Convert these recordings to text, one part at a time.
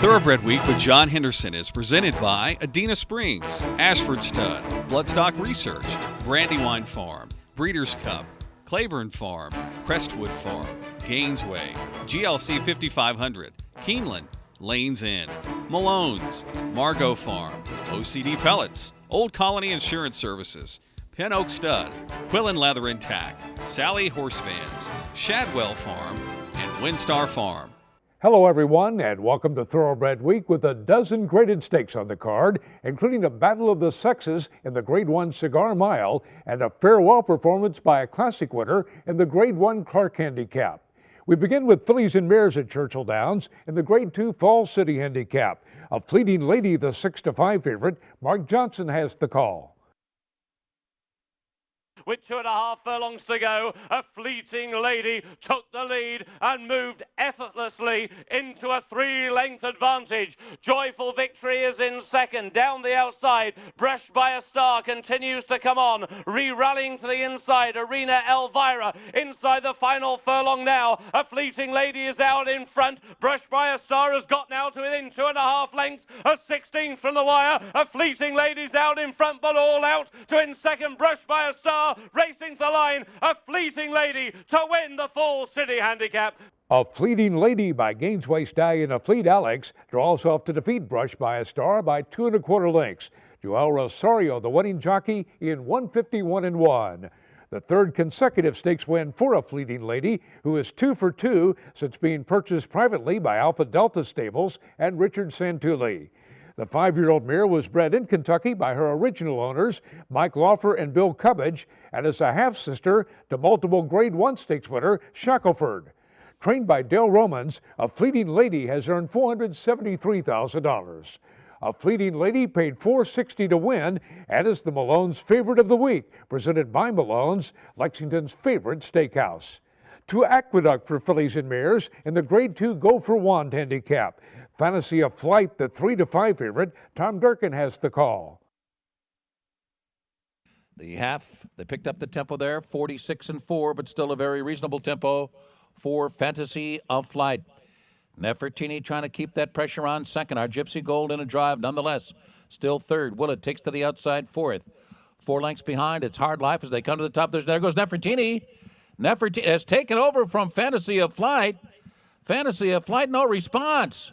Thoroughbred Week with John Henderson is presented by Adena Springs, Ashford Stud, Bloodstock Research, Brandywine Farm, Breeders' Cup, Claiborne Farm, Crestwood Farm, Gainesway, GLC 5500, Keeneland, Lanes Inn, Malone's, Margot Farm, OCD Pellets, Old Colony Insurance Services, Pin Oak Stud, Quillen Leather and Tack, Sally Horse Vans, Shadwell Farm, and Windstar Farm. Hello everyone, and welcome to Thoroughbred Week with a dozen graded stakes on the card, including a battle of the sexes in the Grade 1 Cigar Mile and a farewell performance by a classic winner in the Grade 1 Clark Handicap. We begin with fillies and mares at Churchill Downs in the Grade 2 Fall City Handicap. A Fleeting Lady, the 6-5 favorite. Mark Johnson has the call. With 2.5 furlongs to go, a Fleeting Lady took the lead and moved effortlessly into a 3-length advantage. Joyful Victory is in second. Down the outside, Brushed by a Star continues to come on. Re-rallying to the inside, Arena Elvira. Inside the final furlong now, a Fleeting Lady is out in front. Brushed by a Star has got now to within 2.5 lengths. A 16th from the wire. A Fleeting Lady's out in front, but all out to in second. Brushed by a Star. Racing to the line, a Fleeting Lady to win the Fall City Handicap. A Fleeting Lady by Gainesway Stallion of Fleet Alex draws off to defeat Brushed by a Star by 2 1/4 lengths. Joel Rosario, the winning jockey, in 151-1. The third consecutive stakes win for a Fleeting Lady, who is 2 for 2 since being purchased privately by Alpha Delta Stables and Richard Santulli. The 5-year-old mare was bred in Kentucky by her original owners, Mike Laufer and Bill Cubbage, and is a half-sister to multiple Grade 1 stakes winner Shackelford. Trained by Dale Romans, a Fleeting Lady has earned $473,000. A Fleeting Lady paid $460 to win and is the Malone's favorite of the week, presented by Malone's, Lexington's favorite steakhouse. To Aqueduct for fillies and mares in the Grade 2 Go for Wand Handicap. Fantasy of Flight, the 3-5 favorite. Tom Durkin has the call. The half, they picked up the tempo there, 46-4, but still a very reasonable tempo for Fantasy of Flight. Nefertiti trying to keep that pressure on second. Our Gypsy Gold in a drive nonetheless. Still third. Willett takes to the outside fourth. 4 lengths behind. It's Hard Life as they come to the top. There goes Nefertiti. Nefertiti has taken over from Fantasy of Flight. Fantasy of Flight, no response.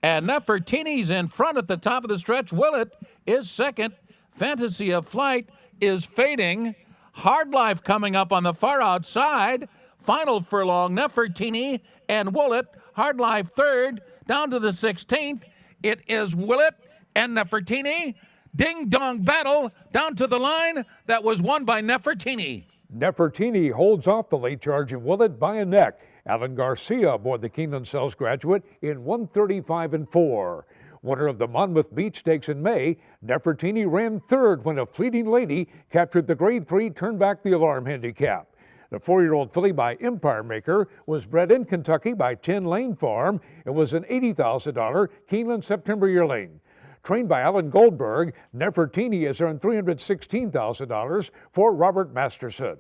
And Nefertiti's in front at the top of the stretch. Willett is second. Fantasy of Flight is fading. Hard Life coming up on the far outside. Final furlong, Nefertiti and Willett. Hard Life third. Down to the 16th. It is Willett and Nefertiti. Ding-dong battle down to the line. That was won by Nefertiti. Nefertiti holds off the late charging Willett by a neck. Alan Garcia aboard the Keeneland Sales graduate in 135-4. Winner of the Monmouth Beach Stakes in May, Nefertiti ran third when a Fleeting Lady captured the Grade 3 Turn Back the Alarm Handicap. The 4-year-old filly by Empire Maker was bred in Kentucky by 10 Lane Farm. It was an $80,000 Keeneland September yearling. Trained by Alan Goldberg, Nefertiti has earned $316,000 for Robert Masterson.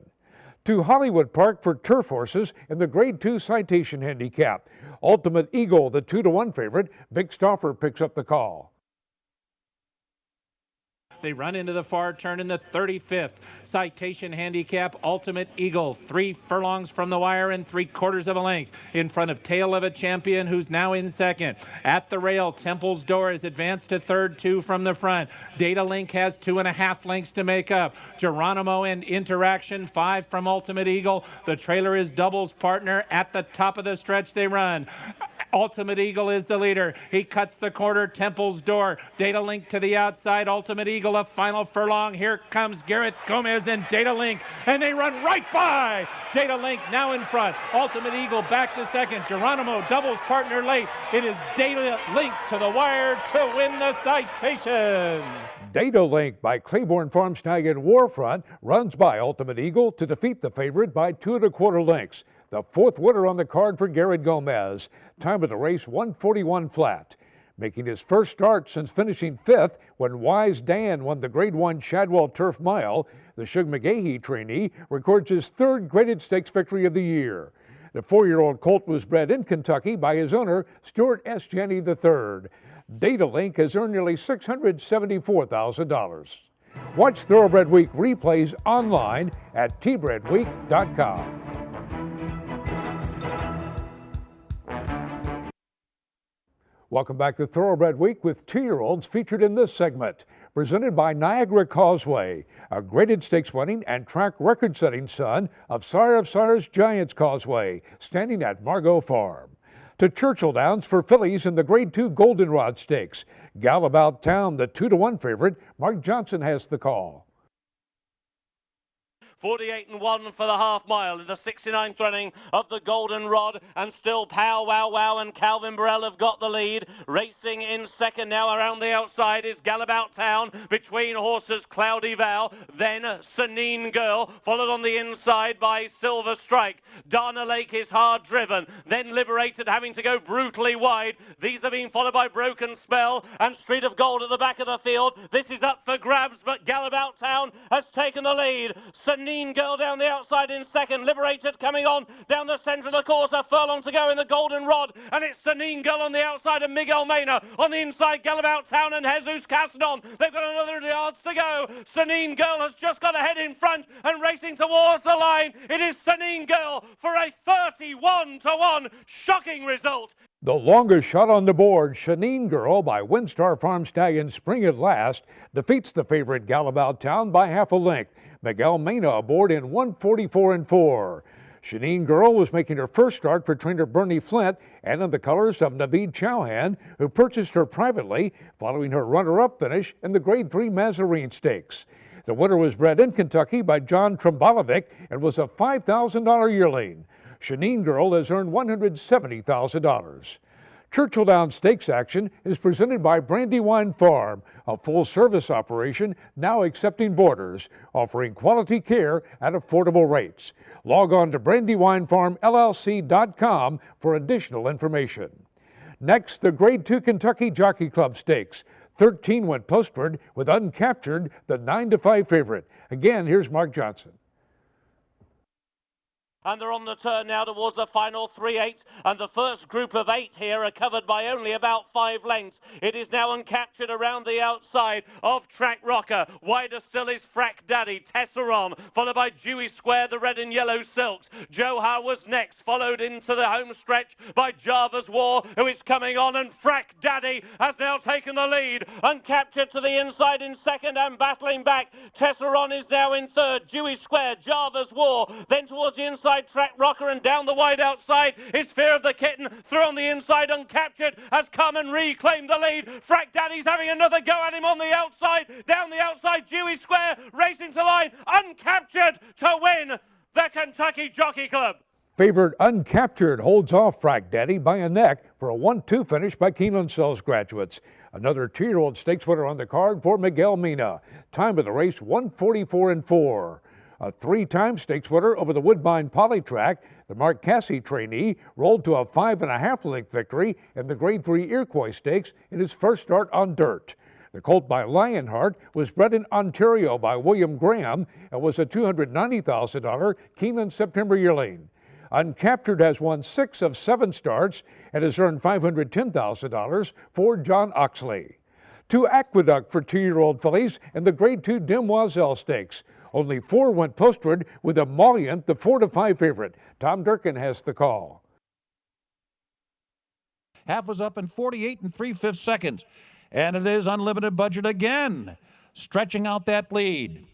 To Hollywood Park for turf horses in the Grade 2 Citation Handicap. Ultimate Eagle, the 2-1 favorite. Vic Stauffer picks up the call. They run into the far turn in the 35th. Citation Handicap, Ultimate Eagle, 3 furlongs from the wire and 3/4 of a length in front of Tale of a Champion, who's now in second. At the rail, Temple's Door is advanced to third, 2 from the front. Data Link has 2.5 lengths to make up. Geronimo and Interaction, 5 from Ultimate Eagle. The trailer is Double's partner. At the top of the stretch they run. Ultimate Eagle is the leader. He cuts the corner. Temple's Door. Data Link to the outside. Ultimate Eagle, a final furlong. Here comes Garrett Gomez and Data Link, and they run right by. Data Link now in front. Ultimate Eagle back to second. Geronimo, Double's partner late. It is Data Link to the wire to win the citation. Data Link by Claiborne Farm Stallion Warfront runs by Ultimate Eagle to defeat the favorite by 2 1/4 lengths. The 4th winner on the card for Garrett Gomez. Time of the race, 141 flat. Making his first start since finishing 5th when Wise Dan won the Grade 1 Shadwell Turf Mile, the Shug McGahee trainee records his 3rd graded stakes victory of the year. The 4-year-old colt was bred in Kentucky by his owner, Stuart S. Janney III. Data Link has earned nearly $674,000. Watch Thoroughbred Week replays online at tbredweek.com. Welcome back to Thoroughbred Week with 2-year-olds featured in this segment. Presented by Niagara Causeway, a graded stakes winning and track record setting son of Sire of Sires Giants Causeway, standing at Margot Farm. To Churchill Downs for fillies in the Grade 2 Goldenrod Stakes. Gal About Town, the 2-to-1 favorite. Mark Johnson has the call. 48-1 for the half mile in the 69th running of the Goldenrod, and still Pow Wow Wow and Calvin Burrell have got the lead. Racing in second now around the outside is Galabout Town, between horses Cloudy Vow, then Sanine Girl, followed on the inside by Silver Strike. Dana Lake is hard driven, then Liberated having to go brutally wide. These are being followed by Broken Spell and Street of Gold at the back of the field. This is up for grabs, but Galabout Town has taken the lead. Sanine Girl down the outside in second. Liberated coming on down the centre of the course. A furlong to go in the Goldenrod, and it's Sanine Girl on the outside and Miguel Mena on the inside. Galabout Town and Jesus Casnon. They've got another yards to go. Sanine Girl has just got ahead in front and racing towards the line. It is Sanine Girl for a 31-1 shocking result. The longest shot on the board, Sanine Girl by Windstar Farm Stallion Spring at Last, defeats the favorite Galabout Town by half a length. Miguel Mena aboard in 144-4. Sanine Girl was making her first start for trainer Bernie Flint and in the colors of Naveed Chauhan, who purchased her privately following her runner-up finish in the Grade 3 Mazarine Stakes. The winner was bred in Kentucky by John Trumbalovic and was a $5,000 yearling. Sanine Girl has earned $170,000. Churchill Downs Stakes action is presented by Brandywine Farm, a full-service operation now accepting boarders, offering quality care at affordable rates. Log on to brandywinefarmllc.com for additional information. Next, the Grade 2 Kentucky Jockey Club Stakes. 13 went postward with Uncaptured, the 9-to-5 favorite. Again, here's Mark Johnson. And they're on the turn now towards the final 3-8, and the first group of 8 here are covered by only about 5 lengths. It is now Uncaptured around the outside of Track Rocker. Wider still is Frack Daddy, Tesseron, followed by Dewey Square, the red and yellow silks. Johar was next, followed into the home stretch by Java's War, who is coming on, and Frack Daddy has now taken the lead. Uncaptured to the inside in second and battling back. Tesseron is now in third. Dewey Square, Java's War, then towards the inside Track Rocker, and down the wide outside is Fear of the Kitten. Through on the inside, Uncaptured has come and reclaimed the lead. Frack Daddy's having another go at him on the outside. Down the outside, Dewey Square racing to line. Uncaptured to win the Kentucky Jockey Club. Favorite Uncaptured holds off Frack Daddy by a neck for a 1-2 finish by Keeneland Sales graduates. Another 2-year-old stakes winner on the card for Miguel Mena. Time of the race 144-4. A 3-time stakes winner over the Woodbine Poly Track, the Mark Cassey trainee rolled to a 5.5 length victory in the Grade 3 Iroquois Stakes in his first start on dirt. The colt by Lionheart was bred in Ontario by William Graham and was a $290,000 Keeneland September yearling. Uncaptured has won 6 of 7 starts and has earned $510,000 for John Oxley. To Aqueduct for 2-year-old fillies in the Grade 2 Demoiselle Stakes. Only 4 went postward with Emollient, the 4-to-5 favorite. Tom Durkin has the call. Half was up in 48 3/5 seconds. And it is Unlimited Budget again, stretching out that lead.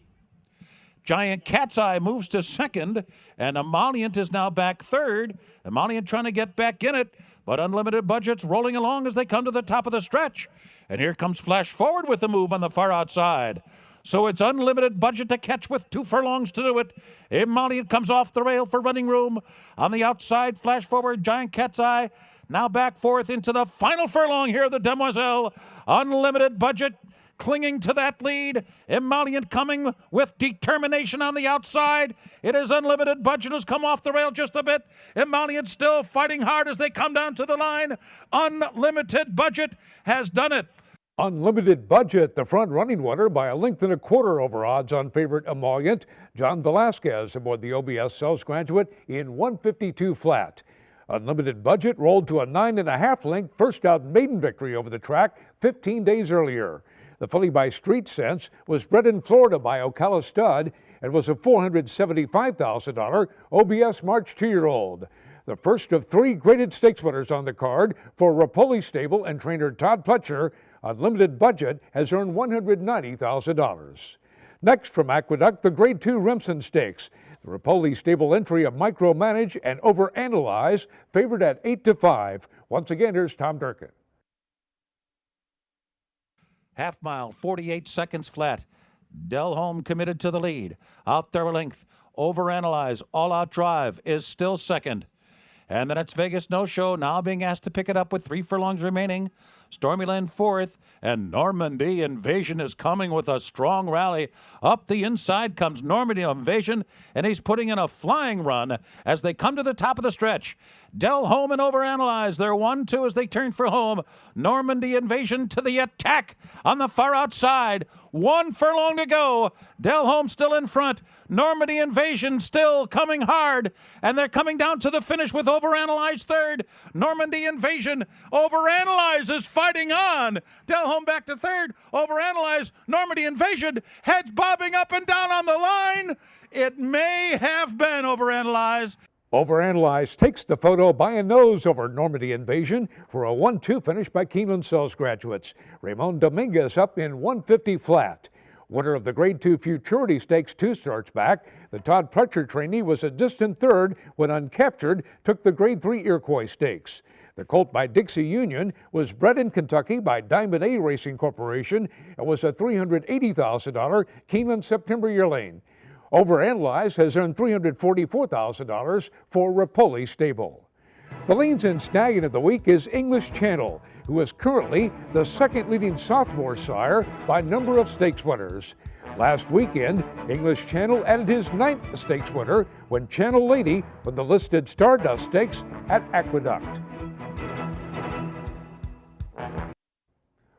Giant Cat's Eye moves to second, and Emollient is now back third. Emollient trying to get back in it, but Unlimited Budget's rolling along as they come to the top of the stretch. And here comes Flash Forward with the move on the far outside. So it's Unlimited Budget to catch with 2 furlongs to do it. Emollient comes off the rail for running room. On the outside, Flash Forward, Giant Cat's Eye. Now back forth into the final furlong here, the Demoiselle. Unlimited Budget clinging to that lead. Emollient coming with determination on the outside. It is Unlimited Budget who's come off the rail just a bit. Emollient still fighting hard as they come down to the line. Unlimited Budget has done it. Unlimited Budget, the front-running winner by a length and a quarter over odds on favorite Emollient. John Velasquez aboard the OBS Sales Graduate in 152 flat. Unlimited Budget rolled to a 9.5 length first out maiden victory over the track 15 days earlier. The filly by Street Sense was bred in Florida by Ocala Stud and was a $475,000 OBS March 2-year-old. The first of 3 graded stakes winners on the card for Rapoli Stable and trainer Todd Pletcher. Unlimited Budget has earned $190,000. Next from Aqueduct, the Grade 2 Remsen Stakes. The Rapoli Stable entry of Micromanage and Overanalyze, favored at 8-5. Once again, here's Tom Durkin. Half mile, 48 seconds flat. Delholm committed to the lead. Out there a length. Overanalyze, All Out Drive is still second. And then it's Vegas No Show, now being asked to pick it up with 3 furlongs remaining. Stormyland fourth, and Normandy Invasion is coming with a strong rally. Up the inside comes Normandy Invasion, and he's putting in a flying run as they come to the top of the stretch. Delholm and Overanalyze, they're 1-2 as they turn for home. Normandy Invasion to the attack on the far outside. 1 furlong to go. Delholm still in front. Normandy Invasion still coming hard, and they're coming down to the finish with Overanalyze third. Normandy Invasion, Overanalyze is fighting on. Delholm back to third. Overanalyze, Normandy Invasion, heads bobbing up and down on the line. It may have been Overanalyze. Overanalyze takes the photo by a nose over Normandy Invasion for a 1-2 finish by Keeneland Sales Graduates. Ramon Dominguez up in 150 flat. Winner of the Grade 2 Futurity Stakes 2 starts back. The Todd Pletcher trainee was a distant third when uncaptured took the Grade 3 Iroquois Stakes. The colt by Dixie Union was bred in Kentucky by Diamond A Racing Corporation and was a $380,000 Keeneland September yearling. Overanalyze has earned $344,000 for Rapoli Stable. The Leans and Stallion of the week is English Channel, who is currently the second leading sophomore sire by number of stakes winners. Last weekend, English Channel added his 9th stakes winner when Channel Lady won the listed Stardust Stakes at Aqueduct.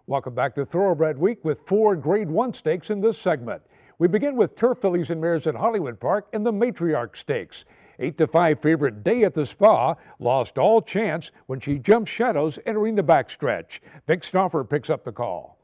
Welcome back to Thoroughbred Week with 4 Grade 1 stakes in this segment. We begin with turf fillies and mares at Hollywood Park in the Matriarch Stakes. 8-5 favorite Day at the Spa lost all chance when she jumped shadows entering the backstretch. Vic Stauffer picks up the call.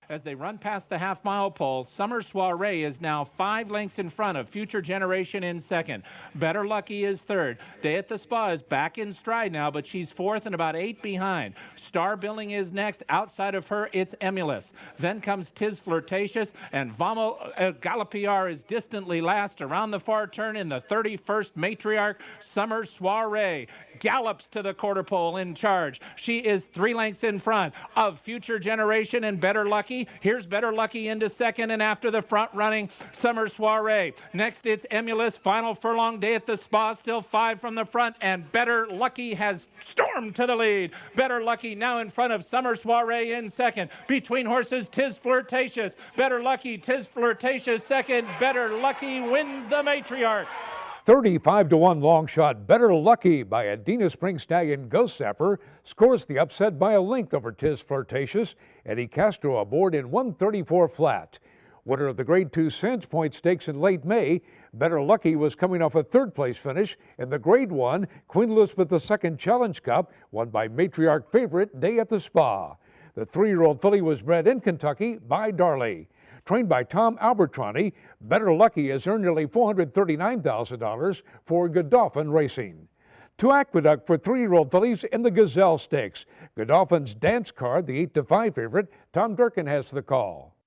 As they run past the half-mile pole, Summer Soiree is now 5 lengths in front of Future Generation in second. Better Lucky is third. Day at the Spa is back in stride now, but she's fourth and about 8 behind. Star Billing is next. Outside of her, it's Emulous. Then comes Tis Flirtatious, and Vamo Galopiar is distantly last around the far turn in the 31st Matriarch. Summer Soiree gallops to the quarter pole in charge. She is 3 lengths in front of Future Generation and Better Lucky. Here's Better Lucky into second, and after the front running Summer Soiree. Next it's Emulous. Final furlong. Day at the Spa, still 5 from the front, and Better Lucky has stormed to the lead. Better Lucky now in front of Summer Soiree in second. Between horses, Tis Flirtatious. Better Lucky, Tis Flirtatious second. Better Lucky wins the Matriarch. 35-1 long shot Better Lucky by Adena Spring Stallion Ghost Zapper scores the upset by a length over Tis Flirtatious. Eddie Castro aboard in 134 flat. Winner of the Grade 2 Sands Point Stakes in late May, Better Lucky was coming off a 3rd place finish in the Grade 1 Queen Elizabeth II Challenge Cup, won by Matriarch favorite Day at the Spa. The 3-year-old filly was bred in Kentucky by Darley. Trained by Tom Albertrani, Better Lucky has earned nearly $439,000 for Godolphin Racing. To Aqueduct for 3-year-old fillies in the Gazelle Stakes. Godolphin's Dance Card, the 8-5 favorite. Tom Durkin has the call.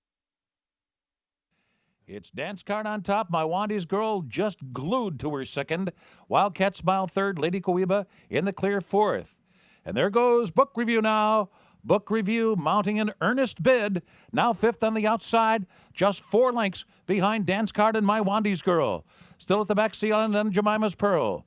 It's Dance Card on top. My Wandy's Girl just glued to her second. Wildcat Smile third. Lady Cohiba in the clear fourth. And there goes Book Review now. Book Review mounting an earnest bid. Now 5th on the outside, just 4 lengths behind Dance Card and My Wandy's Girl. Still at the back, Sea Island and Jemima's Pearl.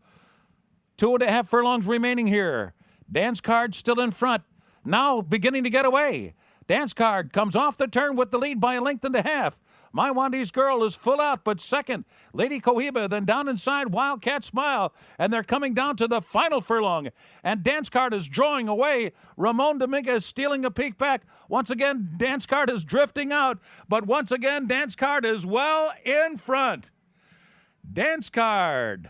2.5 furlongs remaining here. Dance Card still in front. Now beginning to get away. Dance Card comes off the turn with the lead by a length and a half. My Wandy's Girl is full out, but second. Lady Cohiba, then down inside Wildcat Smile, and they're coming down to the final furlong. And Dance Card is drawing away. Ramon Dominguez stealing a peek back. Once again, Dance Card is drifting out, but once again, Dance Card is well in front. Dance Card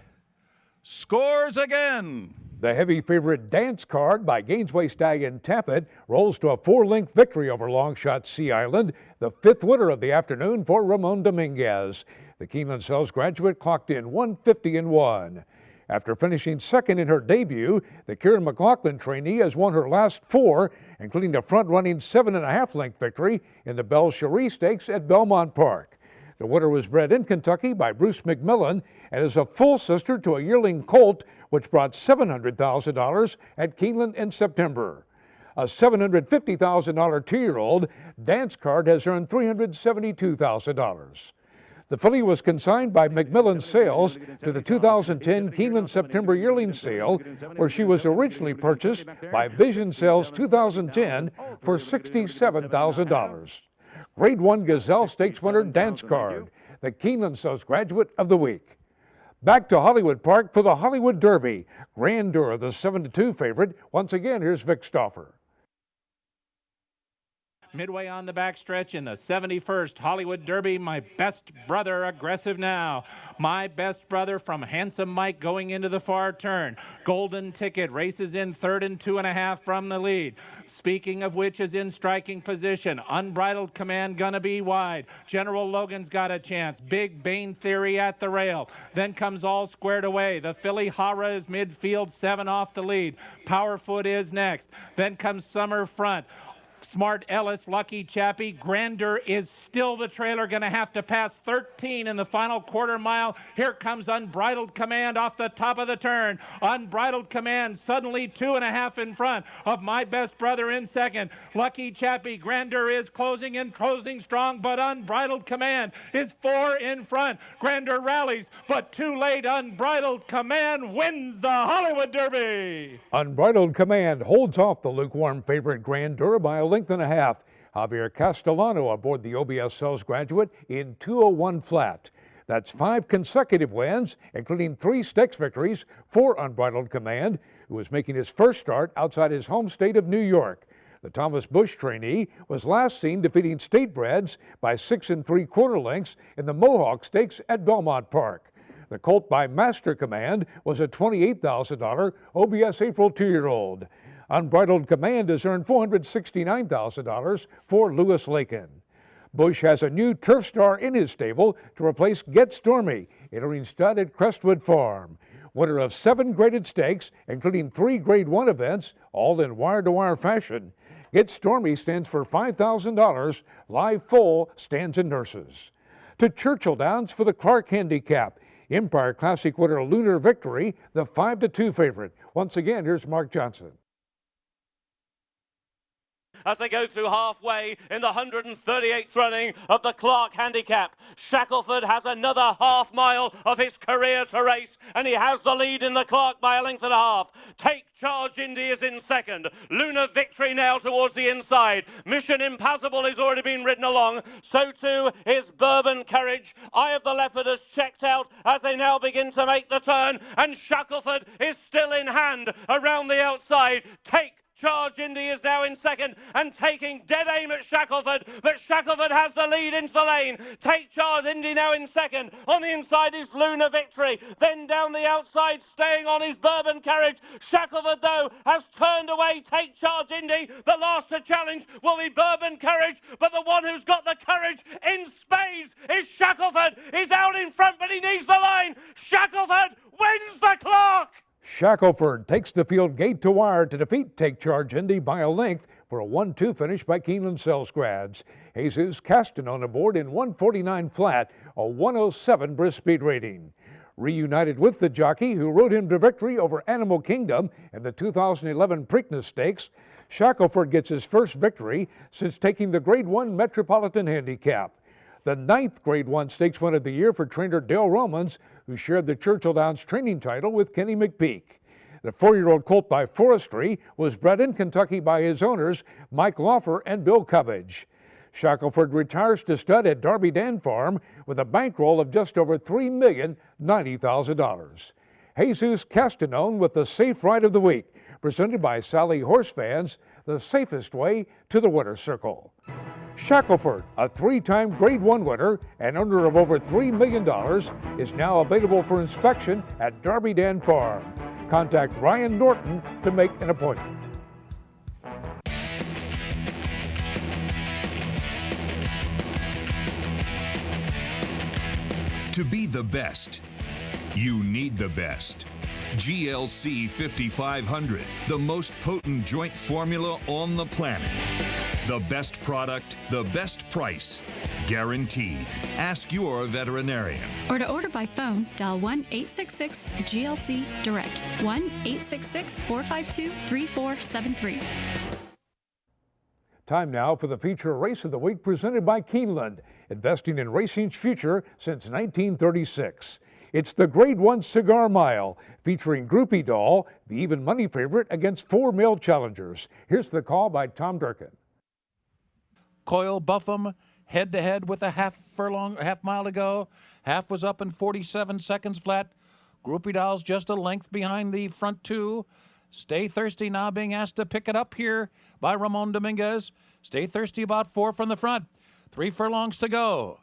scores again. The heavy favorite Dance Card by Gainesway Stallion Tappet rolls to a 4-length victory over Longshot Sea Island, the 5th winner of the afternoon for Ramon Dominguez. The Keeneland Sales graduate clocked in 150-1. After finishing second in her debut, the Kieran McLaughlin trainee has won her last 4, including a front-running 7.5-length victory in the Belle Cherie Stakes at Belmont Park. The winner was bred in Kentucky by Bruce McMillan and is a full sister to a yearling colt, which brought $700,000 at Keeneland in September. A $750,000 two-year-old, Dance Card has earned $372,000. The filly was consigned by McMillan Sales to the 2010 Keeneland September yearling sale, where she was originally purchased by Vision Sales 2010 for $67,000. Grade 1 Gazelle Stakes winner Dance Card, the Keeneland Sales graduate of the week. Back to Hollywood Park for the Hollywood Derby. Grandeur, the 7-2 favorite. Once again, here's Vic Stauffer. Midway on the backstretch in the 71st Hollywood Derby, My Best Brother aggressive now. My Best Brother from Handsome Mike going into the far turn. Golden Ticket races in 3rd and 2.5 from the lead. Speaking of which is in striking position. Unbridled Command gonna be wide. General Logan's got a chance. Big Bane Theory at the rail. Then comes All Squared Away. The filly Hara is midfield, 7 off the lead. Powerfoot is next. Then comes Summer Front. Smart Ellis, Lucky Chappie. Grandeur is still the trailer, going to have to pass 13 in the final quarter mile. Here comes Unbridled Command off the top of the turn. Unbridled Command suddenly 2.5 in front of My Best Brother in second. Lucky Chappie, Grandeur is closing and closing strong, but Unbridled Command is 4 in front. Grandeur rallies, but too late. Unbridled Command wins the Hollywood Derby. Unbridled Command holds off the lukewarm favorite Grandeur by a length and a half. Javier Castellano aboard the OBS Sales graduate in 2:01 flat. That's 5 consecutive wins, including 3 stakes victories for Unbridled Command, who is making his first start outside his home state of New York. The Thomas Bush trainee was last seen defeating Statebreds by 6 3/4 lengths in the Mohawk Stakes at Belmont Park. The colt by Master Command was a $28,000 OBS April 2-year-old. Unbridled Command has earned $469,000 for Lewis Lakin. Bush has a new turf star in his stable to replace Get Stormy, entering stud at Crestwood Farm. Winner of 7 graded stakes, including 3 Grade 1 events, all in wire-to-wire fashion. Get Stormy stands for $5,000. Live Full stands in nurses. To Churchill Downs for the Clark Handicap. Empire Classic winner Lunar Victory, the 5-2 favorite. Once again, here's Mark Johnson. As they go through halfway in the 138th running of the Clark Handicap. Shackelford has another half mile of his career to race, and he has the lead in the Clark by a length and a half. Take Charge Indy is in second. Lunar Victory now towards the inside. Mission Impassable has already been ridden along. So too is Bourbon Courage. Eye of the Leopard has checked out as they now begin to make the turn, and Shackelford is still in hand around the outside. Take Charge Indy is now in second and taking dead aim at Shackelford, but Shackelford has the lead into the lane. Take Charge Indy now in second. On the inside is Lunar Victory. Then down the outside, staying on is Bourbon Courage. Shackelford, though, has turned away Take Charge Indy. The last to challenge will be Bourbon Courage, but the one who's got the courage in spades is Shackelford. He's out in front, but he needs the line. Shackelford wins the Clark. Shackelford takes the field gate to wire to defeat Take Charge Indy by a length for a 1-2 finish by Keeneland Sales grads. Jesus Castanon aboard in 149 flat, a 107 brisk speed rating. Reunited with the jockey who rode him to victory over Animal Kingdom in the 2011 Preakness Stakes, Shackelford gets his first victory since taking the Grade 1 Metropolitan Handicap. The 9th Grade 1 Stakes win of the year for trainer Dale Romans, who shared the Churchill Downs training title with Kenny McPeak. The 4-year-old colt by Forestry was bred in Kentucky by his owners, Mike Lawfer and Bill Cubbage. Shackelford retires to stud at Darby Dan Farm with a bankroll of just over $3,090,000. Jesus Castanone with the Safe Ride of the Week, presented by Sally Horse Fans, the safest way to the winner's circle. Shackelford, a three-time Grade 1 winner and owner of over $3 million, is now available for inspection at Darby Dan Farm. Contact Ryan Norton to make an appointment. To be the best, you need the best. GLC 5500, the most potent joint formula on the planet. The best product, the best price, guaranteed. Ask your veterinarian. Or to order by phone, dial 1-866-GLC-DIRECT, 1-866-452-3473. Time now for the feature race of the week presented by Keeneland, investing in racing's future since 1936. It's the Grade 1 Cigar Mile, featuring Groupie Doll, the even money favorite against 4 male challengers. Here's the call by Tom Durkin. Coyle Buffum head-to-head with a half mile to go. Half was up in 47 seconds flat. Groupie Doll's just a length behind the front two. Stay Thirsty now being asked to pick it up here by Ramon Dominguez. Stay Thirsty about 4 from the front. 3 furlongs to go.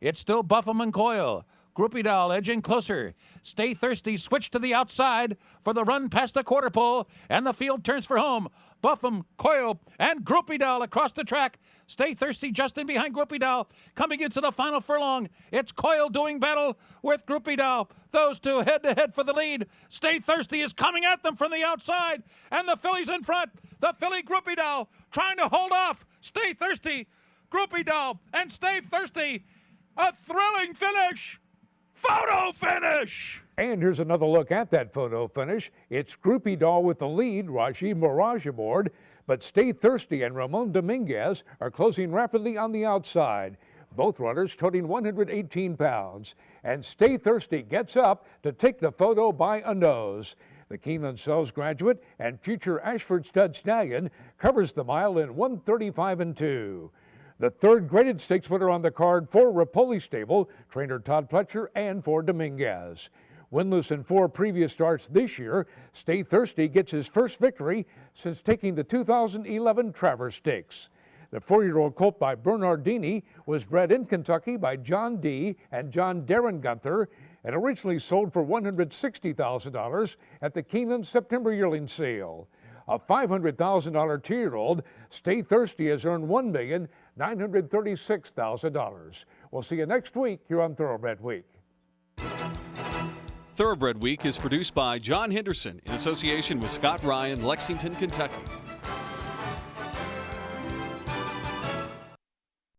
It's still Buffum and Coyle. Groupie Doll edging closer. Stay Thirsty switch to the outside for the run past the quarter pole, and the field turns for home. Buffum, Coyle, and Groupie Doll across the track. Stay Thirsty just in behind Groupie Doll. Coming into the final furlong, it's Coyle doing battle with Groupie Doll. Those two head-to-head for the lead. Stay Thirsty is coming at them from the outside, and the filly's in front. The filly Groupie Doll trying to hold off Stay Thirsty. Groupie Doll and Stay Thirsty. A thrilling finish. Photo finish! And here's another look at that photo finish. It's Groupie Doll with the lead, Raji Mirage aboard, but Stay Thirsty and Ramon Dominguez are closing rapidly on the outside. Both runners toting 118 pounds. And Stay Thirsty gets up to take the photo by a nose. The Keeneland Sales graduate and future Ashford stud stallion covers the mile in 1:35 2. The third graded stakes winner on the card for Rapoli Stable, trainer Todd Pletcher, and for Dominguez. Winless in 4 previous starts this year, Stay Thirsty gets his first victory since taking the 2011 Travers Stakes. The 4-year-old colt by Bernardini was bred in Kentucky by John D. and John Darren Gunther and originally sold for $160,000 at the Keeneland September yearling sale. A $500,000 2-year-old, Stay Thirsty has earned $1,936,000. We'll see you next week here on Thoroughbred Week. Thoroughbred Week is produced by John Henderson in association with Scott Ryan, Lexington, Kentucky.